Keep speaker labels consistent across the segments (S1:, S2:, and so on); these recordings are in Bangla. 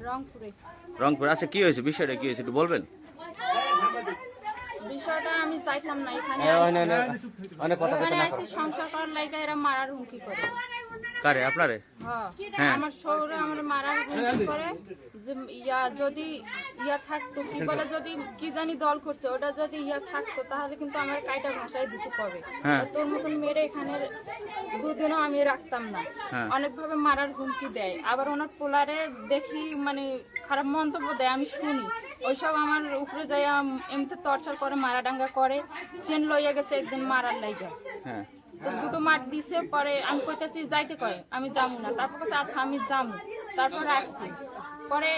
S1: রংপুরে।
S2: রংপুর। আচ্ছা, কি হয়েছে, বিষয়টা কি হয়েছে একটু বলবেন?
S1: বিষয়টা আমি চাইতাম না এখানে আইসি সংসার করার লাইগা এরা মারার হুমকি করে।
S2: কারে, আপনারে?
S1: হ্যাঁ, আমার শহরে আমার মারার হুমকি করে যে যদি থাকতো কি বলে, যদি কি জানি দল করছে ওটা যদি থাকতো তাহলে কিন্তু আমার কাইটা ভাষায় দিতে পাবে। তোর মতন মেরে এখানে দুদিনও আমি রাখতাম না। অনেকভাবে মারার হুমকি দেয়, আবার ওনার পোলারে দেখি মানে খারাপ মন্তব্য দেয়, আমি শুনি। ওইসব আমার উপরে যাই এমনিতে টর্চার করে, মারাডাঙ্গা করে। চেন লইয়া গেছে একদিন মারার লাইগা, তো দুটো মার দিছে। পরে আমি কইতেছি যাইতে কয়, আমি যাবো না। তারপর কাছে আচ্ছা আমি যাবো, তারপর আসছি। পরে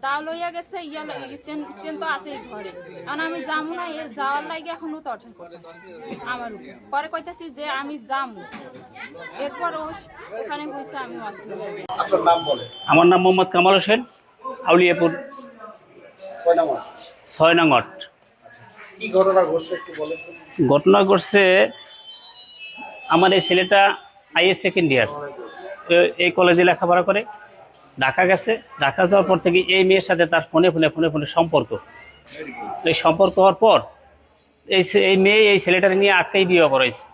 S1: দা লইয়া গেছে, চেন তো আছে ঘরে, কারণ আমি যাবো না। যাওয়ার লাগে এখনো টর্চার করতেছে আমার উপর। পরে কইতেছি যে আমি যাবো, এরপর ওখানে হয়েছে আমি আসি।
S3: আমার নাম মোহাম্মদ কামাল হোসেন, আউলিয়াপুর 6 নং ওয়ার্ড। ঘটনা ঘটছে, আমার এই ছেলেটা আইএস সেকেন্ড ইয়ার এই কলেজে লেখাপড়া করে, ঢাকা গেছে। ঢাকা যাওয়ার পর থেকে এই মেয়ের সাথে তার ফোনে সম্পর্ক। এই সম্পর্ক হওয়ার পর এই মেয়ে এই ছেলেটাকে নিয়ে আটটাই বিয়ে করাইছে।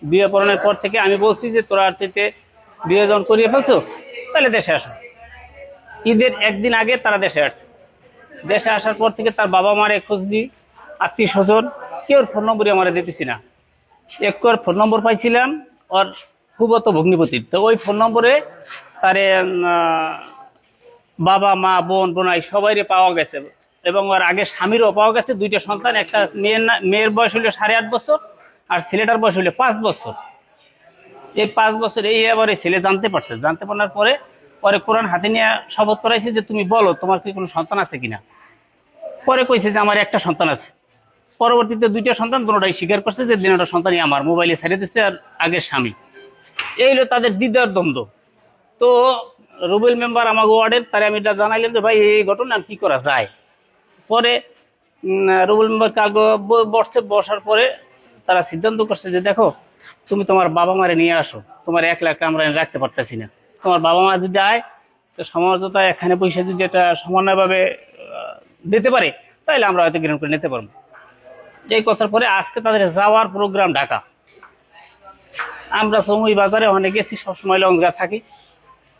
S3: বিয়ে পড়ানোর পর থেকে আমি বলছি যে তোরা আর চাইতে বিয়ে যখন করিয়ে ফেলছো তাহলে দেশে আসো। ঈদের একদিন আগে তারা দেশে আসছে। দেশে আসার পর থেকে তার বাবা মারে খুঁজছি, আত্মীয় স্বজন কেউ ফোন নম্বরই আমার দিতেছি না। একটু আর ফোন নম্বর পাইছিলাম ওর ফুফতো ভগ্নিপতির, তো ওই ফোন নম্বরে তারে বাবা মা বোন বোনাই সবাইরে পাওয়া গেছে, এবং ওর আগে স্বামীরও পাওয়া গেছে। 2টা সন্তান, একটা মেয়ের বয়স হলো 8.5 বছর আর ছেলেটার বয়স হলো 5 বছর। এই 5 বছর এই এবার এই ছেলে জানতে পারছে। জানতে পারার পরে কোরআন হাতে নিয়ে শপথ করাইছে যে তুমি বলো তোমার কি কোনো সন্তান আছে কিনা। পরে কইছে যে আমার একটা সন্তান আছে। পরবর্তীতে 2টা সন্তান, দুটোটাই স্বীকার করছে যে 2টা সন্তানই আমার, মোবাইলে ছেড়ে দিচ্ছে আর আগের স্বামী। এই হলো তাদের দ্বিধার দ্বন্দ্ব। তো রুবেল মেম্বার আমাকে ওয়ার্ডের, তারা আমি এটা জানাইলাম যে ভাই এই ঘটনা কি করা যায়। পরে রুবেল মেম্বার কাগজ বসার পরে তারা সিদ্ধান্ত করছে যে দেখো তুমি তোমার বাবা মারে নিয়ে আসো, তোমার 1 লাখ আমরা রাখতে পারতেছি না। তোমার বাবা মা যদি আয় তো সমাজতা এখানে পয়সা যদি এটা সমানভাবে দিতে পারে তাহলে আমরা হয়তো গ্রহণ করে নিতে পারবো। এই কথার পরে আজকে তাদের যাওয়ার প্রোগ্রাম ঢাকা। আমরা সময় বাজারে অনেক গেছি, সবসময় লঞ্চঘাট থাকি।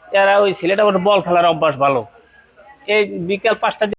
S3: এরা ওই ছেলেটা ওর বল খেলার অভ্যাস ভালো। এই বিকাল 5টা